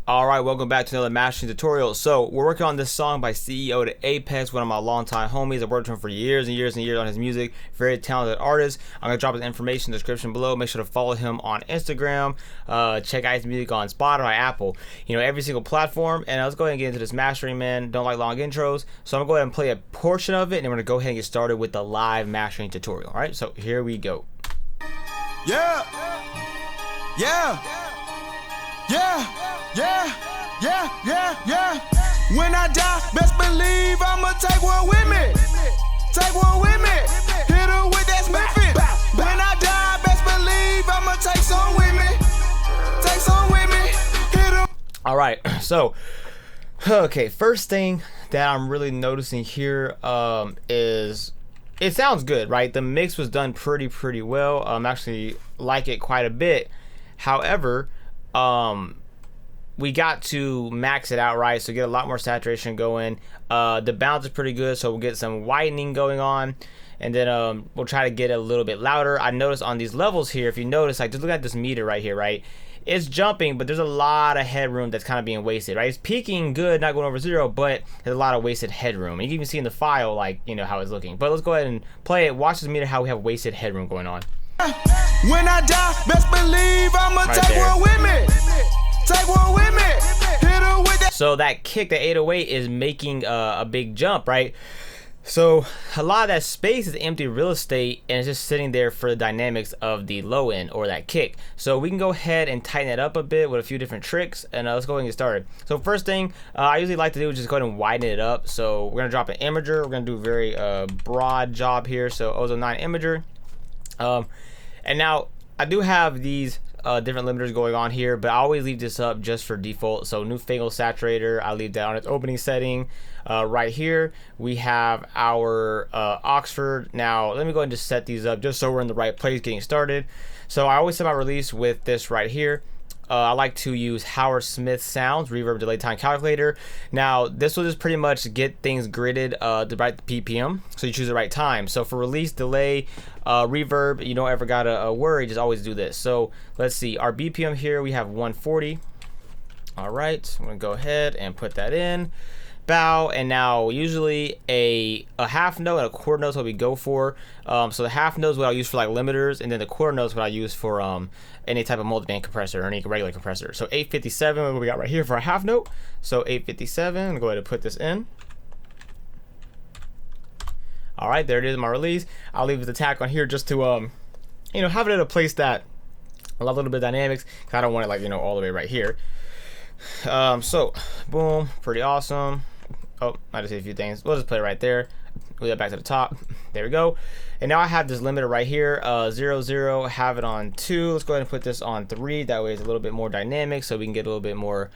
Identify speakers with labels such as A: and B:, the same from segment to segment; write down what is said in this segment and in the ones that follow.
A: All right, welcome back to another mastering tutorial. So we're working on this song by C.E.O. Da Appex, one of my longtime homies. I've worked with him for years and years and years on his music. Very talented artist. I'm gonna drop his information in the description below. Make sure to follow him on Instagram. Check out his music on Spotify, Apple, every single platform. And let's go ahead and get into this mastering, man. Don't like long intros, so I'm gonna go ahead and play a portion of it, and we're gonna go ahead and get started with the live mastering tutorial. All right, so here we go.
B: Yeah, yeah, yeah, yeah. Yeah. When I die, best believe I'ma take one with me. Take one with me. Hit her with that Smithing. When I die, best believe I'ma take some with me. Take some with me. Hit her.
A: All right, so okay, first thing that I'm really noticing here is it sounds good, right? The mix was done pretty well. Actually like it quite a bit. However, we got to max it out, right? So get a lot more saturation going. The bounce is pretty good, so we'll get some widening going on, and then we'll try to get it a little bit louder. I noticed on these levels here, if you notice, like just look at this meter right here, right? It's jumping, but there's a lot of headroom that's kind of being wasted, right? It's peaking good, not going over zero, but there's a lot of wasted headroom. You can even see in the file, like, how it's looking. But let's go ahead and play it. Watch this meter, how we have wasted headroom going on.
B: When I die, best believe I'ma
A: Right
B: take
A: there.
B: one with me. Take one with me. Hit her with that.
A: So that kick, the 808, is making a big jump, right? So a lot of that space is empty real estate, and it's just sitting there for the dynamics of the low end or that kick. So we can go ahead and tighten it up a bit with a few different tricks, and let's go ahead and get started. So first thing I usually like to do is just go ahead and widen it up. So we're gonna drop an imager. We're gonna do a very broad job here. So Ozone 9 imager, and now I do have these different limiters going on here, but I always leave this up just for default. So newfangled saturator, I leave that on its opening setting. Right here we have our Oxford. Now let me go ahead and just set these up just so we're in the right place getting started. So I always set my release with this right here. I like to use Howard Smith Sounds Reverb Delay Time Calculator. Now this will just pretty much get things gridded the right BPM, so you choose the right time. So for release, delay, reverb, you don't ever gotta worry, just always do this. So let's see, our BPM here, we have 140. All right, I'm gonna go ahead and put that in. Bow, and now usually a half note and a quarter note is what we go for. So the half note is what I use for like limiters, and then the quarter note is what I use for any type of multiband compressor or any regular compressor. So 857, what we got right here for a half note. So 857, I'm going to go ahead and put this in. All right, there it is, my release. I'll leave the tack on here just to have it at a place that I love a little bit of dynamics, because I don't want it like all the way right here. So boom, pretty awesome. Oh, I just hit a few things. We'll just put it right there. Move that back to the top. There we go. And now I have this limiter right here, 0 0. Have it on 2. Let's go ahead and put this on 3. That way it's a little bit more dynamic, so we can get a little bit more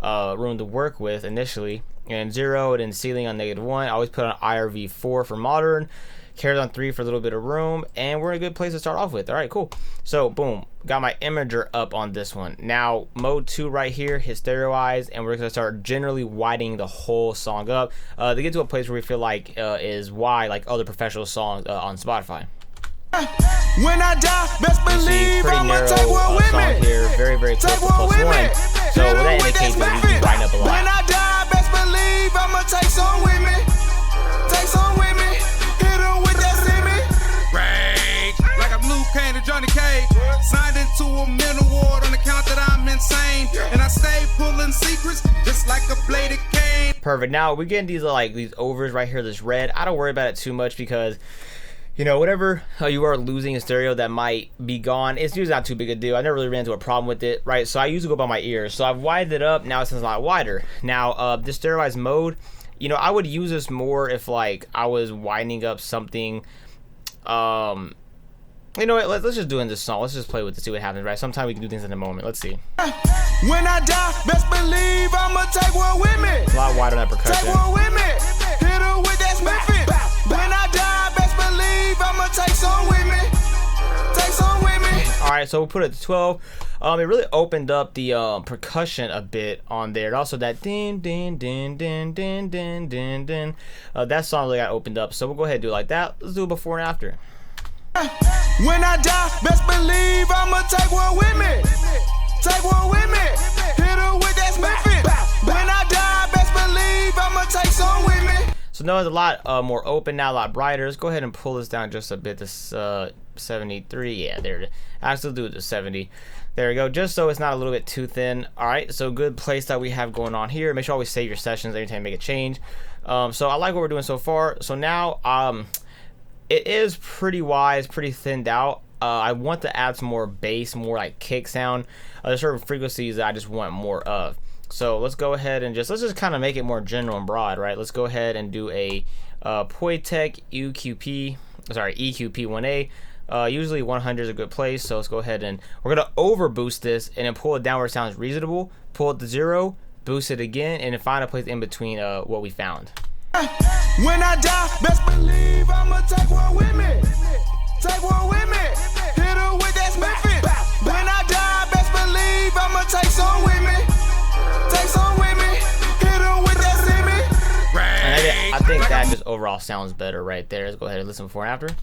A: room to work with initially. And 0, and then ceiling on -1. I always put on IRV4 for modern. Carries on 3 for a little bit of room, and we're in a good place to start off with. All right, cool. So boom, got my imager up on this one. Now mode 2 right here, hit stereoize, and we're gonna start generally widening the whole song up to get to a place where we feel like is wide, like other professional songs on Spotify.
B: When I die, best
A: You see,
B: believe
A: pretty
B: I'ma
A: narrow
B: take one with
A: song
B: me.
A: here, very close to
B: Take one with me.
A: +1. So what that indicates is we can widen up a
B: When
A: lot.
B: I die, best believe I'ma take some with me. Take some with me. Hit her with that semi.
C: Rage, like I'm Luke Kane to Johnny Cage. Signed into a mental ward on account that I'm insane. And I stay pulling secrets just like a bladed cane.
A: Perfect. Now we get these these overs right here, this red. I don't worry about it too much because whatever you are losing in stereo that might be gone, it's usually not too big a deal. I never really ran into a problem with it, right? So I usually go by my ears. So I've widened it up. Now it sounds a lot wider. Now this stereoized mode, I would use this more if like I was winding up something. You know what? Let's just do it in this song. Let's just play with it, see what happens, right? Sometimes we can do things in a moment. Let's see.
B: When I die, best believe I'ma take one with me.
A: A lot wider on that percussion.
B: Take one with me. Hit her with that Smithing. When I die, best believe I'ma take some with me. Take some with me.
A: All right, so we'll put it to 12. It really opened up the percussion a bit on there. And also that din din din din din din din din. That song really got opened up. So we'll go ahead and do it like that. Let's do it before and after.
B: When I die, best believe I'ma take one with me. Take one with me. Hit her with that Smithing.
A: So now it's a lot more open now, a lot brighter. Let's go ahead and pull this down just a bit. This 73, yeah, there it is. I still do it to 70. There we go, just so it's not a little bit too thin. All right, so good place that we have going on here. Make sure you always save your sessions anytime you make a change. So I like what we're doing so far. So now it is pretty wide, pretty thinned out. I want to add some more bass, more like kick sound. There's certain frequencies that I just want more of. So let's go ahead and let's just kind of make it more general and broad, right? Let's go ahead and do a Poytech EQP1A. Usually 100 is a good place, so let's go ahead and we're gonna overboost this and then pull it down where it sounds reasonable. Pull it to 0, boost it again, and then find a place in between what we found.
B: When I die, best believe I'ma take one with me. Take one with me. Hit her with that Smithing. When I die, best believe I'ma take some with me. Take some with me. Hit her with that Simmy.
A: And I think that just overall sounds better right there. Let's go ahead and listen before and after.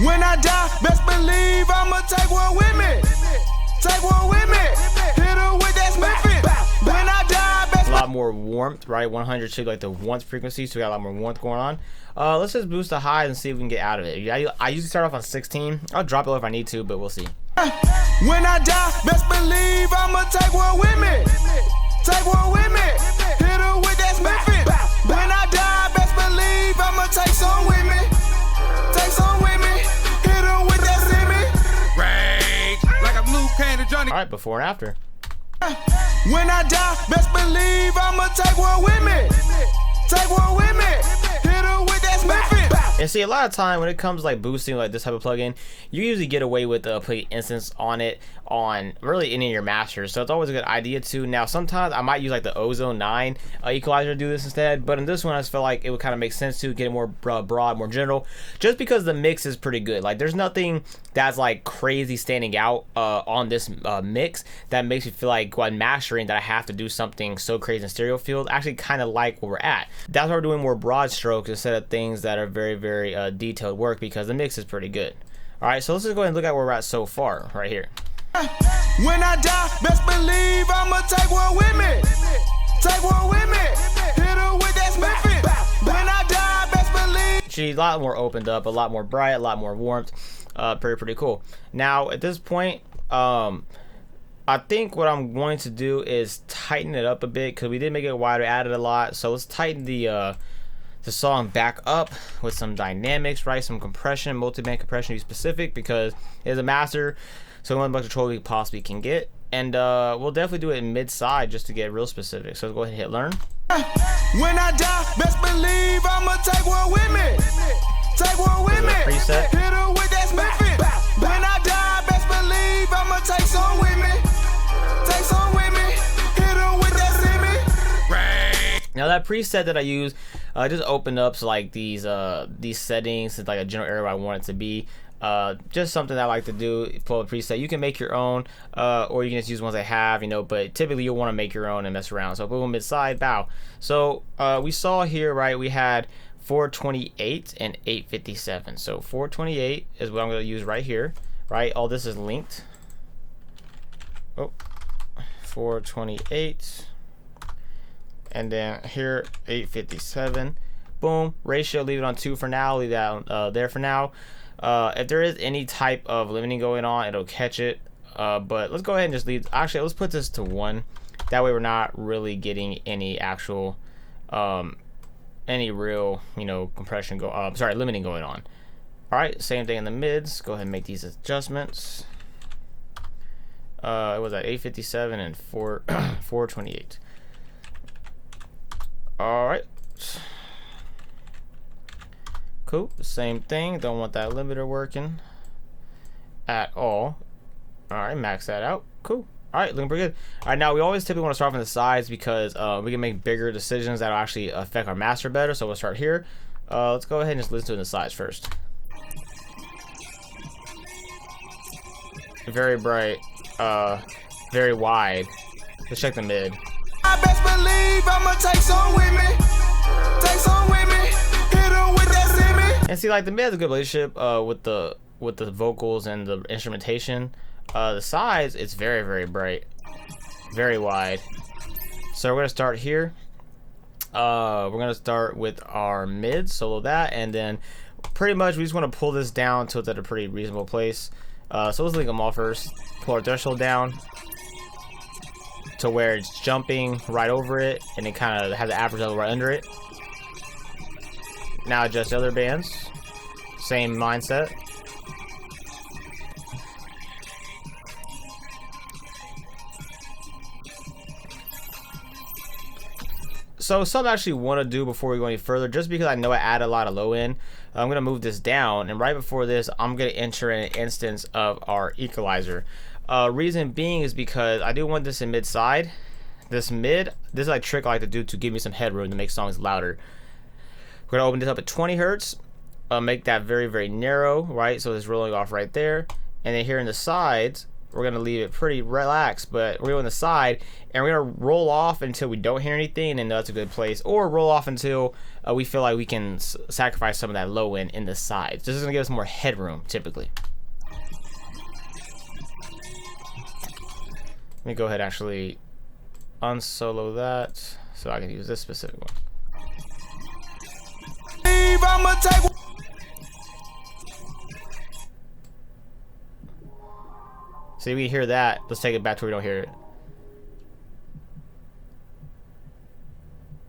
B: When I die, best believe I'ma take one with me. Take one with me. Hit her with that Smithing. When I die, best
A: a lot more warmth, right? 100 should be like the warmth frequency, so we got a lot more warmth going on. Let's just boost the highs and see if we can get out of it. I usually start off on 16. I'll drop it low if I need to, but we'll see.
B: When I die, best believe I'ma take one with me. Take one with me. Hit her with that Smithing. When I die, best believe I'ma take some with me. Take some with me. Hit her with that Simmy.
C: Rage like a blue can of Johnny.
A: All right, before and after.
B: When I die, best believe I'ma take one with me. Take one with me. Hit her with that Smithing.
A: And see, a lot of time when it comes to like boosting like this type of plugin, you usually get away with putting instance on it on really any of your masters, so it's always a good idea to. Now sometimes I might use like the Ozone 9 equalizer to do this instead, but in this one I just felt like it would kind of make sense to get it more broad, more general, just because the mix is pretty good. Like there's nothing that's like crazy standing out on this mix that makes me feel like when mastering that I have to do something so crazy in stereo field. I actually kind of like where we're at. That's why we're doing more broad strokes instead of things that are very, very detailed work, because the mix is pretty good. All right, so let's just go ahead and look at where we're at so far right here.
B: When I die, best believe I'ma take one with me. Take one with me. Hit her with that Smithing. When I die, best believe.
A: She's a lot more opened up, a lot more bright, a lot more warmth. Pretty cool. Now at this point, I think what I'm going to do is tighten it up a bit, because we did make it wider, added a lot. So let's tighten the song back up with some dynamics, right? Some compression, multi-band compression to be specific, because it's a master, so we want as much control we possibly can get. And we'll definitely do it in mid-side just to get real specific. So let's go ahead and hit learn.
B: When I die, best believe I'ma take one with me. Take one with me.
A: Preset.
B: Hit her with that Smithing. When I die, best believe I'ma take some with me. Take some with me. Hit her with that Simmy.
A: Now that preset that I use, just opened up so like these settings. It's like a general area where I want it to be. Just something that I like to do. Pull a preset. You can make your own, or you can just use ones I have, but typically you'll want to make your own and mess around. So boom, mid side, bow. So we saw here, right, we had 428 and 857. So 428 is what I'm going to use right here, right? All this is linked. Oh, 428, and then here 857. Boom, ratio, leave it on 2 for now. Leave that there for now. If there is any type of limiting going on, it'll catch it. But let's go ahead and just leave. Actually, let's put this to 1. That way we're not really getting any actual, any real, compression limiting going on. All right, same thing in the mids. Go ahead and make these adjustments. It was at 857 and 428. All right. Cool, same thing. Don't want that limiter working at all. All right, max that out. Cool. All right, looking pretty good. All right, now we always typically want to start from the sides, because we can make bigger decisions that'll actually affect our master better. So we'll start here. Let's go ahead and just listen to it in the sides first. Very bright, very wide. Let's check the mid.
B: I best believe I'ma take some with me. Take some with me. Hit her with that Simmy.
A: And see, like the mid has a good relationship with the vocals and the instrumentation. The sides, it's very, very bright, very wide. So we're gonna start here. We're gonna start with our mid, solo that, and then pretty much we just want to pull this down till it's at a pretty reasonable place. So let's link them all first. Pull our threshold down to where it's jumping right over it, and it kind of has the average level right under it. Now adjust the other bands. Same mindset. So something I actually want to do before we go any further, just because I know I add a lot of low end, I'm going to move this down, and right before this I'm going to enter an instance of our equalizer. Reason being is because I do want this in mid side. This is like a trick I like to do to give me some headroom to make songs louder. We're going to open this up at 20 hertz, make that very, very narrow, right? So it's rolling off right there. And then here in the sides, we're going to leave it pretty relaxed, but we're going on the side, and we're going to roll off until we don't hear anything, and then that's a good place. Or roll off until we feel like we can sacrifice some of that low end in the sides. This is going to give us more headroom, typically. Let me go ahead and actually unsolo that so I can use this specific one. See, we hear that. Let's take it back to where we don't hear it.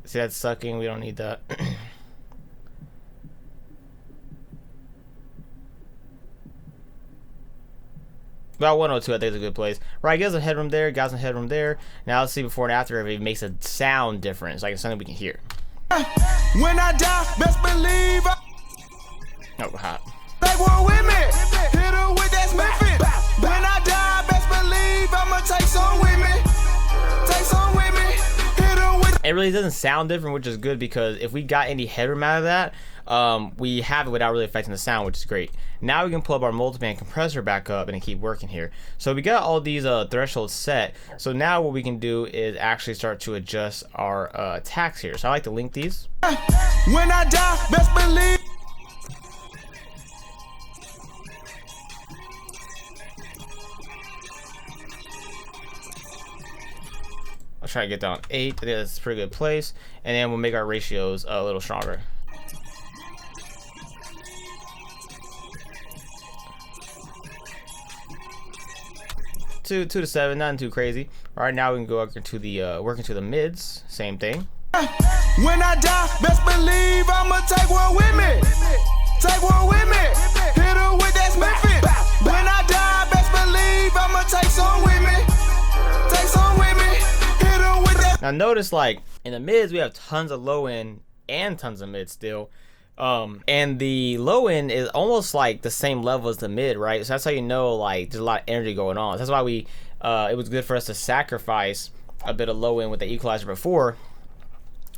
A: See, that's sucking. We don't need that. About 102, I think is a good place. Right, got some headroom there, got some headroom there. Now let's see before and after if it makes a sound difference, like it's something we can hear.
B: When I die, best believe
A: Oh, hot.
B: Take one with me. Hit her with that Smith. When I die, best believe I'ma take some with me. Take some with me. Hit her with.
A: It really doesn't sound different, which is good, because if we got any headroom out of that, we have it without really affecting the sound, which is great. Now we can pull up our multiband compressor back up and keep working here. So we got all these thresholds set. So now what we can do is actually start to adjust our attacks here. So I like to link these.
B: When I die, best believe.
A: I'll try to get down 8. I think that's a pretty good place. And then we'll make our ratios a little stronger. Two to 7, nothing too crazy. All right, now we can go up into the work into the mids. Same thing.
B: When I die, best believe I'ma take one with me. Take one with me. Hit her with that Smith. When I die, best believe I'ma take some with me. Take some with me. Hit her with that.
A: Now notice, like in the mids, we have tons of low end and tons of mid still. And the low end is almost like the same level as the mid, right? So that's how you know, like, there's a lot of energy going on. That's why we it was good for us to sacrifice a bit of low end with the equalizer before,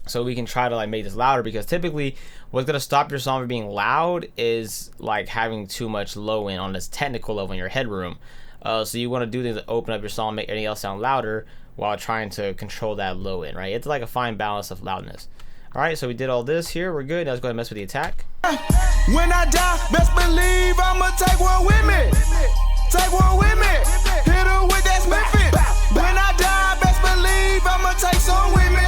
A: so we can try to like make this louder, because typically what's gonna stop your song from being loud is like having too much low end on this technical level in your headroom. So you want to do things that open up your song, make anything else sound louder while trying to control that low end, right? It's like a fine balance of loudness. All right, so we did all this here. We're good. Now let's go ahead and mess with the attack.
B: When I die, best believe I'ma take one with me. Take one with me. Hit her with that Smith. When I die, best believe I'ma take some with me.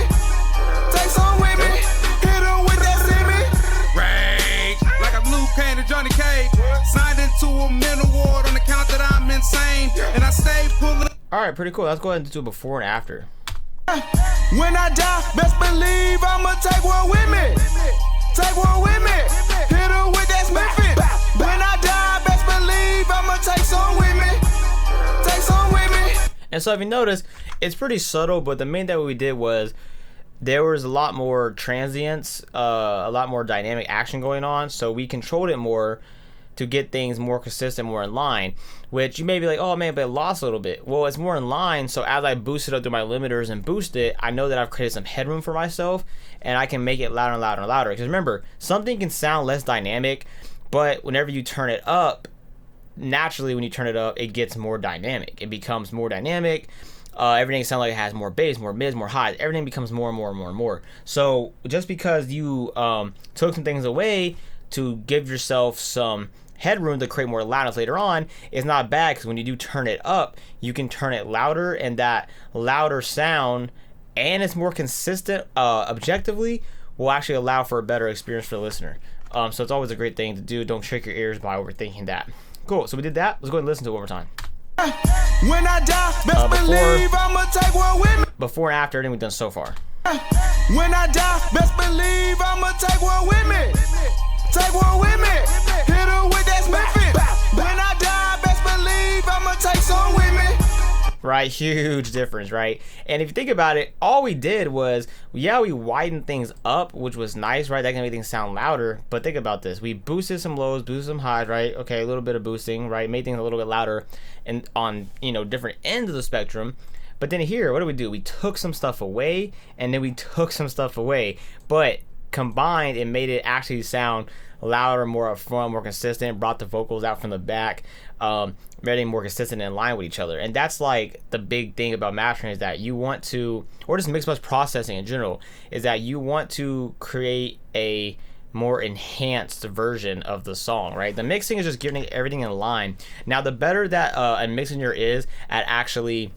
B: Take some with me. Hit her with that Simmy.
C: Rage, like I'm Luke Kane and Johnny Cage. Signed into a mental ward on the count that I'm insane, and I stay pulling.
A: All right, pretty cool. Let's go ahead and do a before and after.
B: When I die, best believe I'ma take one with me. Take one with me. Hit her with that Smith. When I die, best believe I'ma take some with me. Take some with me.
A: And so if you notice, it's pretty subtle, but the main thing we did was there was a lot more transients, a lot more dynamic action going on, so we controlled it more to get things more consistent, more in line, which you may be like, oh man, but it lost a little bit. Well, it's more in line, so as I boost it up through my limiters and boost it, I know that I've created some headroom for myself, and I can make it louder and louder and louder. Because remember, something can sound less dynamic, but whenever you turn it up, naturally when you turn it up, it gets more dynamic. It becomes more dynamic. Everything sounds like it has more bass, more mids, more highs. Everything becomes more and more and more and more. So just because you took some things away to give yourself some headroom to create more loudness later on is not bad, because when you do turn it up, you can turn it louder, and that louder sound and it's more consistent objectively, will actually allow for a better experience for the listener. So it's always a great thing to do. Don't trick your ears by overthinking that. Cool. So we did that. Let's go ahead and listen to it one more time.
B: When I die, best believe I'ma take one with me.
A: Before and after everything we've done so far.
B: When I die, best believe I'ma take one with me. Take one with me. Hit her with that Smith. When I die, best believe I'ma take some with me.
A: Right, huge difference, right? And if you think about it, all we did was, yeah, we widened things up, which was nice, right? That can make things sound louder. But think about this: we boosted some lows, boosted some highs, right? Okay, a little bit of boosting, right? Made things a little bit louder, and on different ends of the spectrum. But then here, what do? We took some stuff away, and then we took some stuff away. But combined, it made it actually sound louder, more upfront, more consistent. Brought the vocals out from the back. Made it more consistent and in line with each other. And that's like the big thing about mastering, is that you want to, or just mix bus processing in general, is that you want to create a more enhanced version of the song, right? The mixing is just getting everything in line. Now, the better that a mix engineer is at actually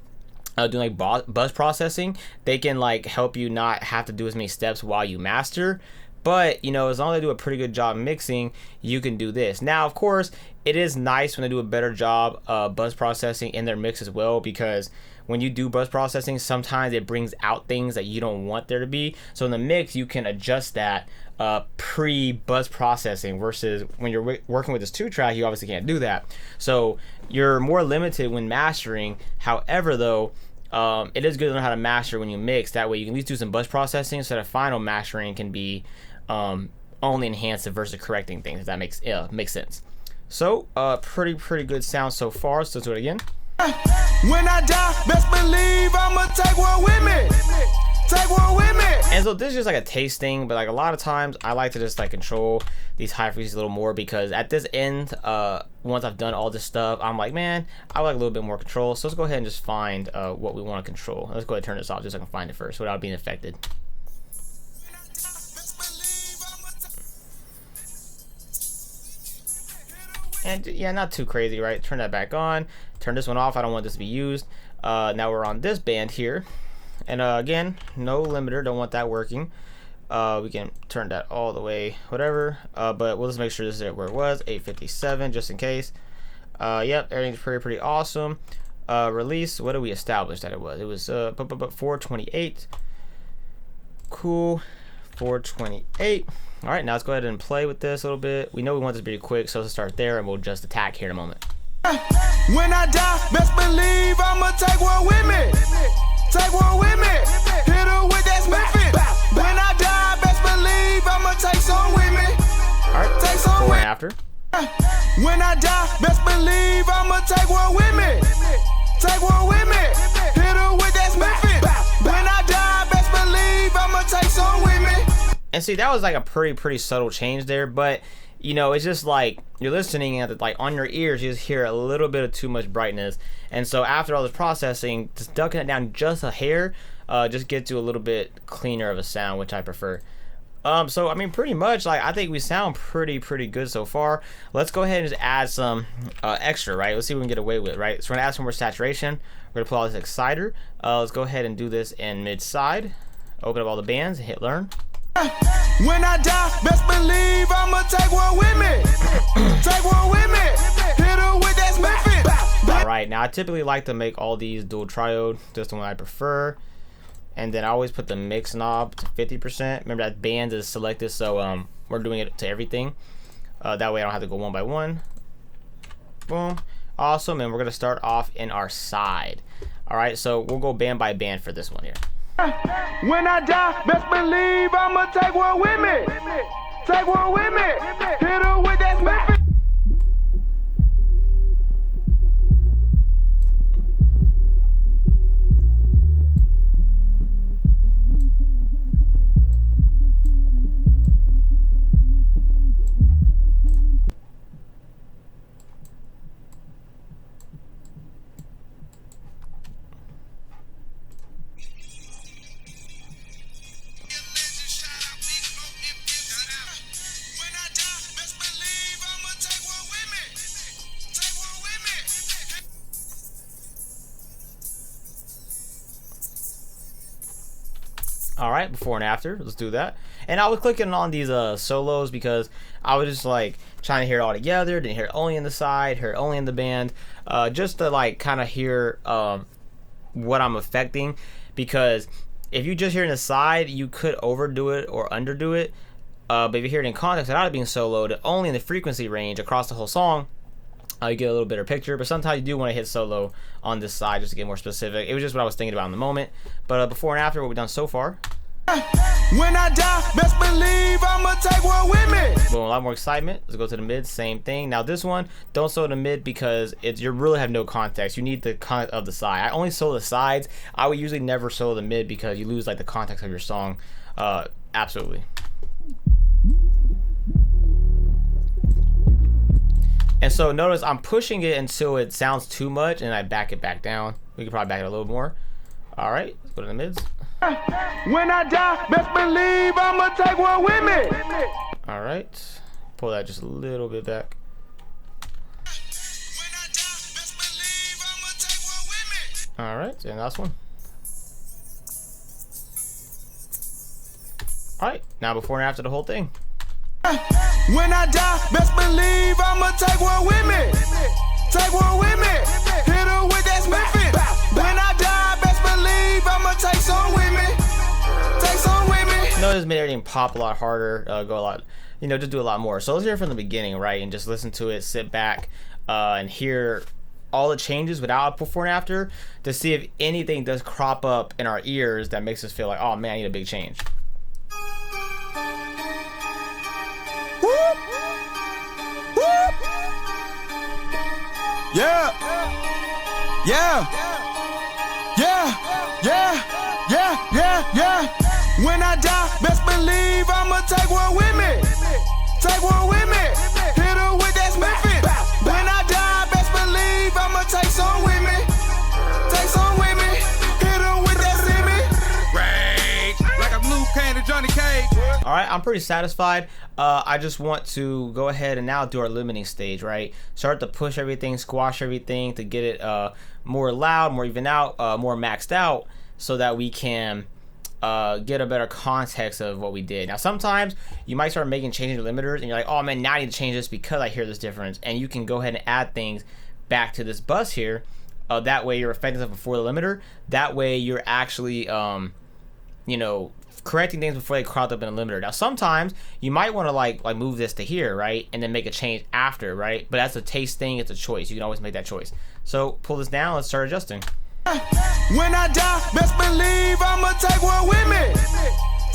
A: doing like buzz processing, they can like help you not have to do as many steps while you master. But, as long as they do a pretty good job mixing, you can do this. Now, of course, it is nice when they do a better job buzz processing in their mix as well, because when you do buzz processing, sometimes it brings out things that you don't want there to be. So in the mix, you can adjust that pre-buzz processing, versus when you're working with this 2-track, you obviously can't do that. So you're more limited when mastering. However, though, it is good to learn how to master when you mix. That way you can at least do some buzz processing, so that final mastering can be only enhancing versus correcting things, if that makes sense. So pretty good sound so far. So let's do it again.
B: When I die, best believe I'ma take one with me. Take one with me.
A: And so this is just like a taste thing, but like a lot of times I like to just like control these high frequencies a little more, because at this end, once I've done all this stuff, I'm like, man, I would like a little bit more control. So let's go ahead and just find what we want to control. Let's go ahead and turn this off just so I can find it first without being affected. And yeah, not too crazy, right? Turn that back on. Turn this one off. I don't want this to be used. Now we're on this band here. And again, no limiter. Don't want that working. We can turn that all the way, whatever. But we'll just make sure this is where it was. 857, just in case. Yep, everything's pretty awesome. Release, what did we establish that it was? It was 428. Cool. 428. All right, now let's go ahead and play with this a little bit. We know we want this to be quick, so let's start there, and we'll just attack here in a moment.
B: When I die, best believe I'ma take one with me. Take one with me. Hit her with that Smith. When I die, best believe I'ma take some with me.
A: All right,
B: take some
A: before
B: with
A: and after.
B: When I die, best believe I'ma take one with me. Take one with me. Hit her with that Smith. When I die, best believe I'ma take some with me.
A: And see, that was like a pretty subtle change there, but it's just like you're listening and like on your ears, you just hear a little bit of too much brightness. And so after all this processing, just ducking it down just a hair, just gets you a little bit cleaner of a sound, which I prefer. So I mean, pretty much, like, I think we sound pretty good so far. Let's go ahead and just add some extra, right? Let's see what we can get away with, right? So we're gonna add some more saturation. We're gonna pull out this exciter. Let's go ahead and do this in mid side. Open up all the bands, hit learn.
B: When I die, best believe I'ma take one with me. Take one with me. Hit her with that Smith.
A: All right, now I typically like to make all these dual triode, just the one I prefer. And then I always put the mix knob to 50%. Remember that bands is selected, so we're doing it to everything. That way I don't have to go one by one. Boom. Awesome, and we're gonna start off in our side. All right, so we'll go band by band for this one here.
B: When I die, best believe I'ma take one with me. Take one with me. Hit her with that Smith. When I die, best believe I'ma
A: All right, before and after, let's do that. And I was clicking on these solos because I was just like trying to hear it all together, didn't hear it only in the side, hear it only in the band, just to like kind of hear what I'm affecting. Because if you just hear it in the side, you could overdo it or underdo it. But if you hear it in context without it being soloed, only in the frequency range across the whole song, you get a little better picture. But sometimes you do want to hit solo on this side just to get more specific. It was just what I was thinking about in the moment. But before and after, what we've done so far.
B: When I die, best believe I'ma take one with me.
A: Boom, a lot more excitement. Let's go to the mid, same thing. Now this one, don't solo the mid because you really have no context. You need the context of the side. I only solo the sides. I would usually never solo the mid because you lose like the context of your song. Absolutely. And so notice I'm pushing it until it sounds too much and I back it back down. We could probably back it a little more. All right, let's go to the mids.
B: When I die, best believe I'ma take one with me.
A: All right, pull that just a little bit back. All right, and last one. All right, now before and after the whole thing.
B: When I die, best believe I'ma take one with me. Take one with me. Hit her with that Smith. When I die, best believe I'ma take some with me. Take some with me.
A: Notice made everything pop a lot harder, go a lot, just do a lot more. So let's hear it from the beginning, right? And just listen to it, sit back, and hear all the changes without before and after to see if anything does crop up in our ears that makes us feel like, oh man, I need a big change.
B: Yeah, yeah, yeah, yeah, yeah, yeah, yeah. When I die, best believe I'ma take one with me. Take one with me. Hit her with that Smith. When I die, best believe I'ma take some with me. Take some with me. Hit her with that Simmy.
C: Rage like a blue can to Johnny Cage.
A: All right, I'm pretty satisfied. I just want to go ahead and now do our limiting stage, right? Start to push everything, squash everything to get it more loud, more even out, more maxed out so that we can get a better context of what we did. Now, sometimes you might start making changes to limiters and you're like, oh man, now I need to change this because I hear this difference. And you can go ahead and add things back to this bus here. That way you're affecting stuff before the limiter. That way you're actually, correcting things before they crop up in a limiter. Now sometimes you might want to like move this to here, right, and then make a change after, right? But that's a taste thing, it's a choice. You can always make that choice. So pull this down, let's start adjusting.
B: When I die, best believe I'ma take one with me.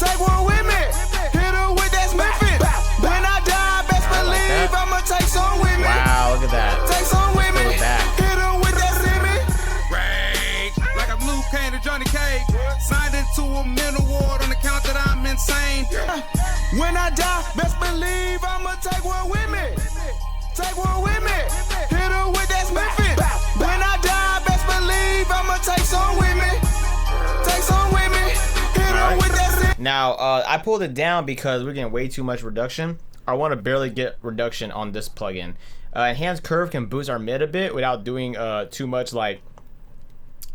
B: Take one with me. Hit her with that Smith. When I die, best believe I'ma take some with me.
A: Wow, look at that.
B: Take some with me.
A: Pull it back.
B: Hit her with that Simmy.
C: Rage like a blue can to Johnny Cage. Signed into a mental ward on the count that I'm insane.
B: When I die, best believe I'ma take one with me. Take one with me. Hit her with that Smith. When I die, best believe I'ma take some with me. Take some with me. Hit her with that Simmy.
A: Now, I pulled it down because we're getting way too much reduction. I want to barely get reduction on this plugin. Enhanced curve can boost our mid a bit without doing too much like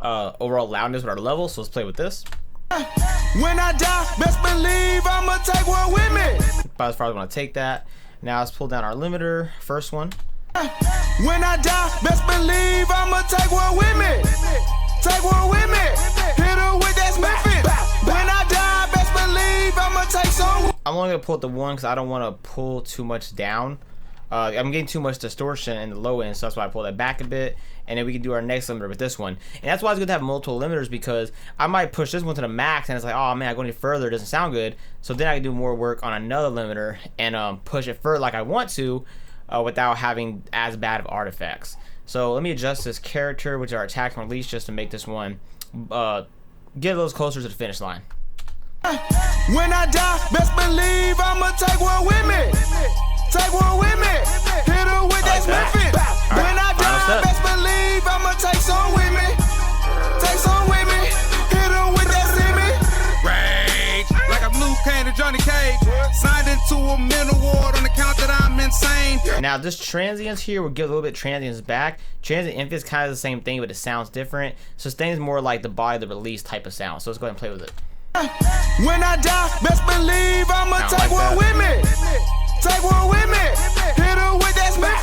A: overall loudness with our level. So let's play with this.
B: When I die, best believe I'ma take one with me.
A: About as far as I want to take that. Now let's pull down our limiter. First one.
B: When I die, best believe I'ma take one with me. Take one with me. Hit her with that Smith. When I die, best believe I'ma take some.
A: I'm only gonna pull up the one because I don't want to pull too much down. I'm getting too much distortion in the low end, so that's why I pull that back a bit, and then we can do our next limiter with this one. And that's why it's good to have multiple limiters, because I might push this one to the max and it's like, oh man, I go any further, it doesn't sound good. So then I can do more work on another limiter and push it further like I want to, without having as bad of artifacts. So let me adjust this character, which is our attack and release, just to make this one get a little closer to the finish line.
B: When I die, best believe I'ma take one with me. Take one with me. Hit her with that Smith. When I die, best believe I'ma take some with me. Take some with me. Hit her with that Simmy.
C: Rage like a blue can to Johnny Cage. Signed into a mental ward on the count that I'm insane.
A: Now this transients here will give a little bit transients back. Transient infinite is kind of the same thing, but it sounds different. Sustain is more like the body, the release type of sound. So let's go ahead and play with it.
B: When I die, best believe I'ma take one with me. Take one with me. Hit her with that Smith.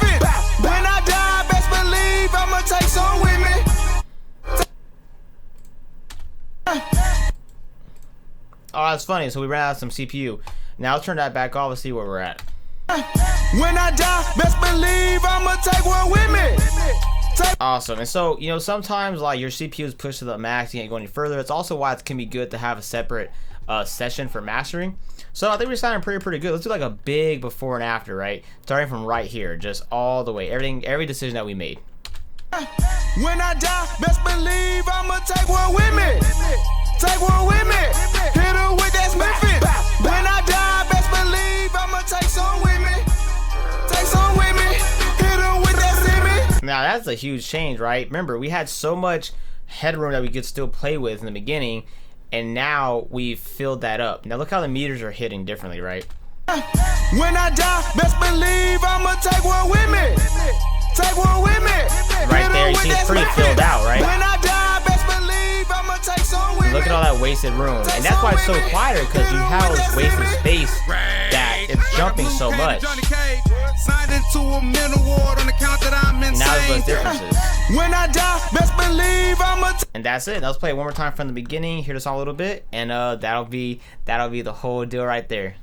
B: When I die, best believe I'ma take some with me.
A: Oh, that's funny. So we ran out of some CPU. Now I'll turn that back off and see where we're at.
B: When I die, best believe I'ma take one with me.
A: Awesome. And so, you know, sometimes like your CPU is pushed to the max, you can't go any further. It's also why it can be good to have a separate session for mastering. So I think we're sounding pretty good. Let's do like a big before and after, right? Starting from right here, just all the way, every decision that we made.
B: When I die, best believe I'ma take one with me. Take one with me. Hit her with that Smith. When I die, best believe I'ma take some with me. Take some with me. Hit her with that Simi.
A: Now that's a huge change, right? Remember, we had so much headroom that we could still play with in the beginning, and now we've filled that up. Now look how the meters are hitting differently, right?
B: When I die, best believe I'ma take one with me. Take one with me.
A: Right there, you see it's pretty filled out, right?
B: When I die, best believe I'ma take some with me.
A: Look at all that wasted room. And that's why it's so quieter, because you have all this wasted space that it's jumping so much. Now there's less differences.
B: When I die, best believe I'ma
A: And that's it. Now let's play it one more time from the beginning. Hear this all a little bit, and that'll be the whole deal right there.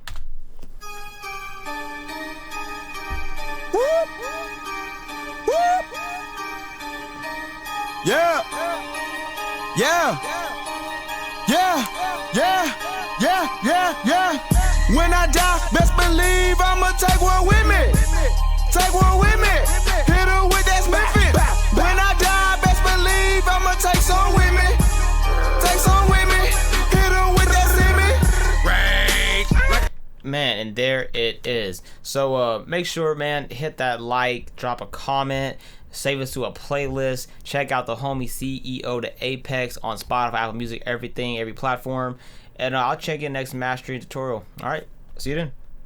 B: Yeah. Yeah. Yeah. Yeah. Yeah. Yeah. Yeah. When I die, best believe I'ma take one with me. Take one with me. Hit her with that Smith. When I die, best believe I'ma take some with me. Take some with me. Hit her with that Simi.
A: Man, and there it is. So make sure, man, hit that like, drop a comment, save us to a playlist, check out the homie C.E.O. Da Appex on Spotify, Apple Music, everything, every platform, and I'll check in next mastering tutorial. All right, see you then.